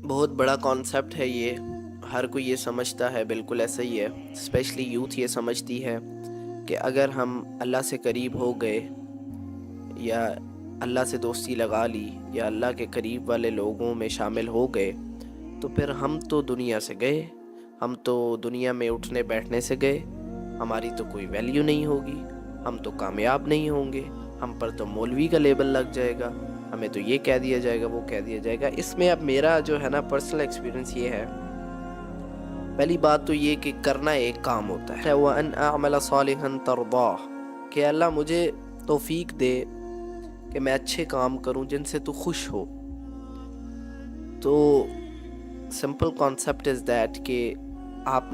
بہت بڑا کانسیپٹ ہے یہ، ہر کوئی یہ سمجھتا ہے، بالکل ایسا ہی ہے، اسپیشلی یوتھ یہ سمجھتی ہے کہ اگر ہم اللہ سے قریب ہو گئے یا اللہ سے دوستی لگا لی یا اللہ کے قریب والے لوگوں میں شامل ہو گئے تو پھر ہم تو دنیا سے گئے، ہم تو دنیا میں اٹھنے بیٹھنے سے گئے، ہماری تو کوئی ویلیو نہیں ہوگی، ہم تو کامیاب نہیں ہوں گے، ہم پر تو مولوی کا لیبل لگ جائے گا، ہمیں تو یہ کہہ دیا جائے گا، وہ کہہ دیا جائے گا۔ اس میں اب میرا جو ہے نا پرسنل ایکسپیرینس یہ ہے، پہلی بات تو یہ کہ کرنا ایک کام ہوتا ہے، وَأَنْ أَعْمَلَ صَالِحًا تَرْضَاهُ، کہ اللہ مجھے توفیق دے کہ میں اچھے کام کروں جن سے تو خوش ہو۔ تو سمپل کانسیپٹ از دیٹ کہ آپ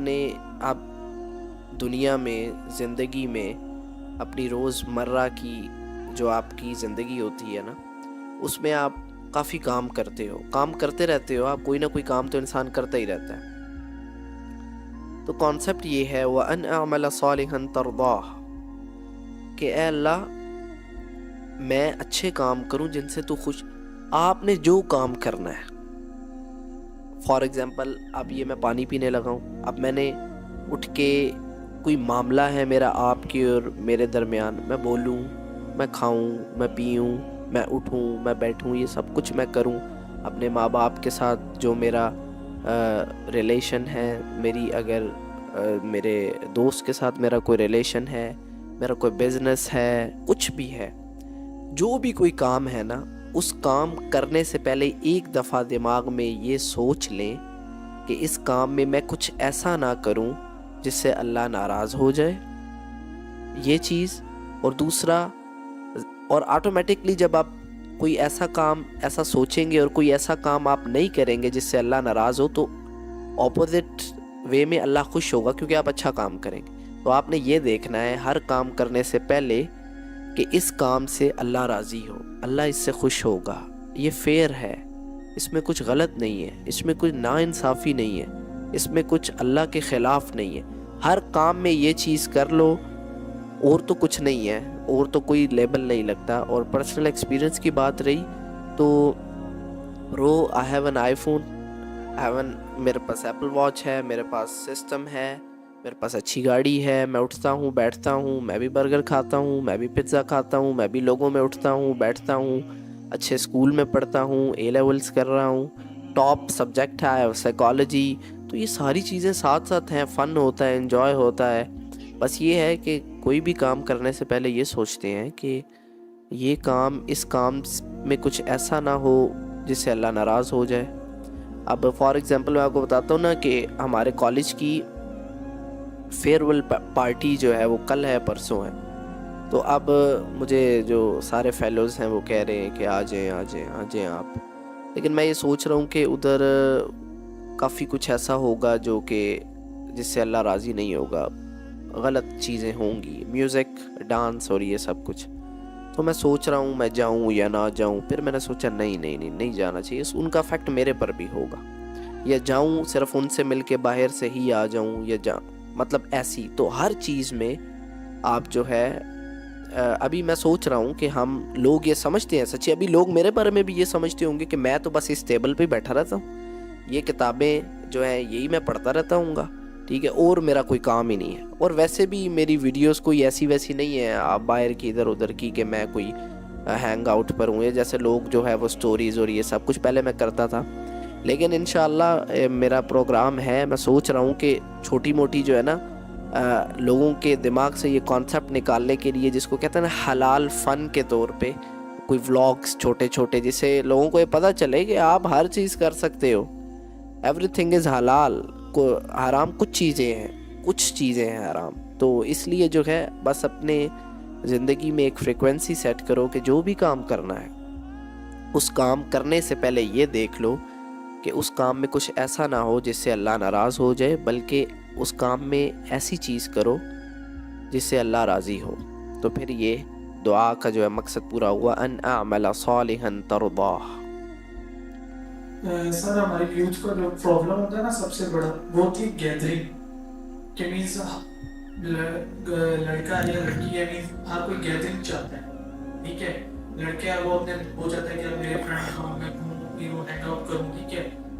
دنیا میں زندگی میں اپنی روز مرہ کی جو آپ کی زندگی ہوتی ہے نا، اس میں آپ کافی کام کرتے ہو، کام کرتے رہتے ہو، آپ کوئی نہ کوئی کام تو انسان کرتا ہی رہتا ہے۔ تو کانسیپٹ یہ ہے وَأَنْ أَعْمَلَ صَالِحًا تَرْضَاهُ، کہ اے اللہ میں اچھے کام کروں جن سے تو خوش۔ آپ نے جو کام کرنا ہے، فار ایگزامپل اب یہ میں پانی پینے لگا ہوں، اب میں نے اٹھ کے کوئی معاملہ ہے میرا آپ کی اور میرے درمیان، میں بولوں، میں کھاؤں، میں پیوں، میں اٹھوں، میں بیٹھوں، یہ سب کچھ میں کروں، اپنے ماں باپ کے ساتھ جو میرا ریلیشن ہے، میری اگر میرے دوست کے ساتھ میرا کوئی ریلیشن ہے، میرا کوئی بزنس ہے، کچھ بھی ہے، جو بھی کوئی کام ہے نا، اس کام کرنے سے پہلے ایک دفعہ دماغ میں یہ سوچ لیں کہ اس کام میں کچھ ایسا نہ کروں جس سے اللہ ناراض ہو جائے، یہ چیز۔ اور دوسرا، اور آٹومیٹکلی جب آپ کوئی ایسا کام ایسا سوچیں گے اور کوئی ایسا کام آپ نہیں کریں گے جس سے اللہ ناراض ہو، تو اپوزٹ وے میں اللہ خوش ہوگا کیونکہ آپ اچھا کام کریں گے۔ تو آپ نے یہ دیکھنا ہے ہر کام کرنے سے پہلے کہ اس کام سے اللہ راضی ہو، اللہ اس سے خوش ہوگا، یہ فیئر ہے، اس میں کچھ غلط نہیں ہے، اس میں کچھ ناانصافی نہیں ہے، اس میں کچھ اللہ کے خلاف نہیں ہے۔ ہر کام میں یہ چیز کر لو، اور تو کچھ نہیں ہے، اور تو کوئی لیبل نہیں لگتا۔ اور پرسنل ایکسپیرینس کی بات رہی تو I have an I phone, میرے پاس ایپل واچ ہے، میرے پاس سسٹم ہے، میرے پاس اچھی گاڑی ہے، میں اٹھتا ہوں بیٹھتا ہوں، میں بھی برگر کھاتا ہوں، میں بھی پیزا کھاتا ہوں، میں بھی لوگوں میں اٹھتا ہوں بیٹھتا ہوں، اچھے اسکول میں پڑھتا ہوں، اے لیولز کر رہا ہوں، ٹاپ سبجیکٹ ہے سائیکالوجی۔ تو یہ ساری چیزیں ساتھ ساتھ ہیں، فن ہوتا ہے، انجوائے ہوتا ہے۔ بس یہ ہے کہ کوئی بھی کام کرنے سے پہلے یہ سوچتے ہیں کہ یہ کام، اس کام میں کچھ ایسا نہ ہو جس سے اللہ ناراض ہو جائے۔ اب فار ایگزامپل میں آپ کو بتاتا ہوں نا کہ ہمارے کالج کی فیئر ویل پارٹی جو ہے وہ کل ہے، پرسوں ہے۔ تو اب مجھے جو سارے فیلوز ہیں وہ کہہ رہے ہیں کہ آ جائیں آ جائیں آ جائیں آپ، لیکن میں یہ سوچ رہا ہوں کہ ادھر کافی کچھ ایسا ہوگا جو کہ جس سے اللہ راضی نہیں ہوگا، غلط چیزیں ہوں گی، میوزک، ڈانس اور یہ سب کچھ۔ تو میں سوچ رہا ہوں میں جاؤں یا نہ جاؤں۔ پھر میں نے سوچا نہیں جانا چاہیے، ان کا افیکٹ میرے پر بھی ہوگا، یا جاؤں صرف ان سے مل کے باہر سے ہی آ جاؤں، یا مطلب ایسی۔ تو ہر چیز میں آپ جو ہے ابھی میں سوچ رہا ہوں کہ ہم لوگ یہ سمجھتے ہیں، سچی ابھی لوگ میرے بارے میں بھی یہ سمجھتے ہوں گے کہ میں تو بس اس ٹیبل پہ بیٹھا رہتا ہوں، یہ کتابیں جو ہیں یہی میں پڑھتا رہتا ہوں گا، ٹھیک ہے، اور میرا کوئی کام ہی نہیں ہے۔ اور ویسے بھی میری ویڈیوز کوئی ایسی ویسی نہیں ہے آپ باہر کی ادھر ادھر کی کہ میں کوئی ہینگ آؤٹ پر ہوں، جیسے لوگ جو ہے وہ سٹوریز اور یہ سب کچھ پہلے میں کرتا تھا۔ لیکن انشاءاللہ میرا پروگرام ہے، میں سوچ رہا ہوں کہ چھوٹی موٹی جو ہے نا لوگوں کے دماغ سے یہ کانسیپٹ نکالنے کے لیے، جس کو کہتے ہیں نا حلال فن کے طور پہ، کوئی ولاگز چھوٹے چھوٹے، جس سے لوگوں کو یہ پتہ چلے کہ آپ ہر چیز کر سکتے ہو، ایوری تھنگ از حلال، کو حرام کچھ چیزیں ہیں حرام۔ تو اس لیے جو ہے بس اپنے زندگی میں ایک فریکوینسی سیٹ کرو کہ جو بھی کام کرنا ہے، اس کام کرنے سے پہلے یہ دیکھ لو کہ اس کام میں کچھ ایسا نہ ہو جس سے اللہ ناراض ہو جائے، بلکہ اس کام میں ایسی چیز کرو جس سے اللہ راضی ہو۔ تو پھر یہ دعا کا جو ہے مقصد پورا ہوا، ان اعمل صالحا ترضاہ۔ سر ہمارے یوتھ کا جو پرابلم ہوتا ہے نا سب سے بڑا، وہ تھی گیدرنگ، کہ مینس لڑکا یا لڑکی ہے، مینس ہر کوئی گیدرنگ چاہتا ہے، ٹھیک ہے، لڑکے وہ اپنے ہو جاتا ہے کہ اب میرے فرینڈ ہوں، میں گھوموں پھروں ہینگ آؤٹ کروں، ٹھیک ہے،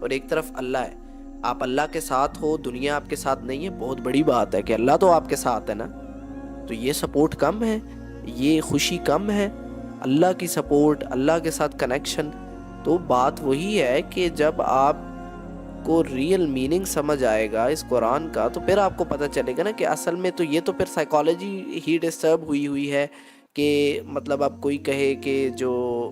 اور ایک طرف اللہ ہے. آپ اللہ کے ساتھ ہو, دنیا آپ کے ساتھ نہیں ہے, بہت بڑی بات ہے کہ اللہ تو آپ کے ساتھ ہے نا. تو یہ سپورٹ کم ہے, یہ خوشی کم ہے, اللہ کی سپورٹ, اللہ کے ساتھ کنیکشن. تو بات وہی ہے کہ جب آپ کو ریئل میننگ سمجھ آئے گا اس قرآن کا, تو پھر آپ کو پتہ چلے گا نا کہ اصل میں تو یہ تو پھر سائیکالوجی ہی ڈسٹرب ہوئی ہے کہ مطلب اب کوئی کہے کہ جو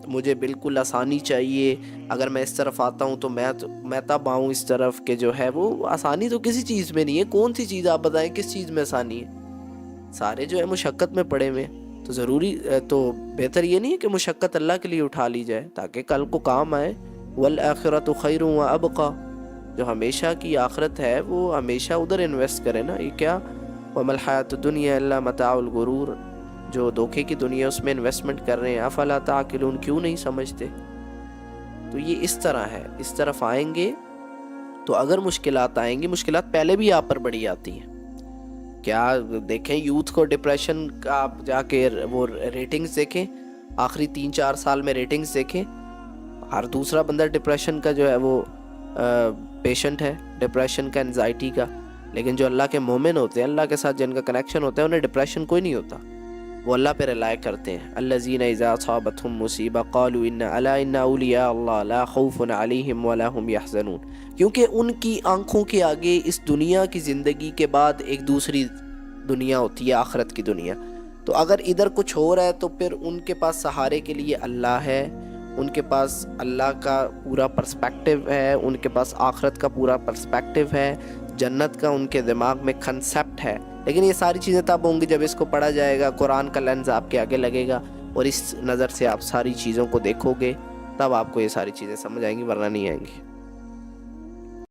مجھے بالکل آسانی چاہیے, اگر میں اس طرف آتا ہوں تو میں تب آؤں اس طرف, کہ جو ہے وہ آسانی تو کسی چیز میں نہیں ہے. کون سی چیز آپ بتائیں کس چیز میں آسانی ہے؟ سارے جو ہے مشقت میں پڑے ہوئے. تو ضروری تو بہتر یہ نہیں ہے کہ مشقت اللہ کے لیے اٹھا لی جائے تاکہ کل کو کام آئے. والآخرۃ خیر وابقیٰ, جو ہمیشہ کی آخرت ہے وہ ہمیشہ ادھر انویسٹ کرے نا. یہ کیا وما الحیاۃ الدنیا الا متاع الغرور, جو دھوکے کی دنیا اس میں انویسٹمنٹ کر رہے ہیں. افلا تعقلون, کیوں نہیں سمجھتے؟ تو یہ اس طرح ہے, اس طرف آئیں گے تو اگر مشکلات آئیں گی, مشکلات پہلے بھی آپ پر بڑی آتی ہیں. کیا دیکھیں یوتھ کو ڈپریشن کا, آپ جا کے وہ ریٹنگز دیکھیں, آخری 3-4 سال میں ریٹنگز دیکھیں, ہر دوسرا بندہ ڈپریشن کا جو ہے وہ پیشنٹ ہے, ڈپریشن کا, انزائٹی کا. لیکن جو اللہ کے مومن ہوتے ہیں, اللہ کے ساتھ جن کا کنیکشن ہوتا ہے, انہیں ڈپریشن کوئی نہیں ہوتا. وہ اللہ پہ ریلائی کرتے ہیں. الذین اذا اصابتهم مصیبہ قالوا الا ان اولیاء اللہ لا خوف علیہم ولا هم یحزنون. کیونکہ ان کی آنکھوں کے آگے اس دنیا کی زندگی کے بعد ایک دوسری دنیا ہوتی ہے, آخرت کی دنیا. تو اگر ادھر کچھ ہو رہا ہے تو پھر ان کے پاس سہارے کے لیے اللہ ہے, ان کے پاس اللہ کا پورا پرسپیکٹیو ہے, ان کے پاس آخرت کا پورا پرسپیکٹیو ہے, جنت کا ان کے دماغ میں کنسیپٹ ہے. لیکن یہ ساری چیزیں تب ہوں گی جب اس کو پڑھا جائے گا, قرآن کا لینز آپ کے آگے لگے گا اور اس نظر سے آپ ساری چیزوں کو دیکھو گے, تب آپ کو یہ ساری چیزیں سمجھ آئیں گی, ورنہ نہیں آئیں گی.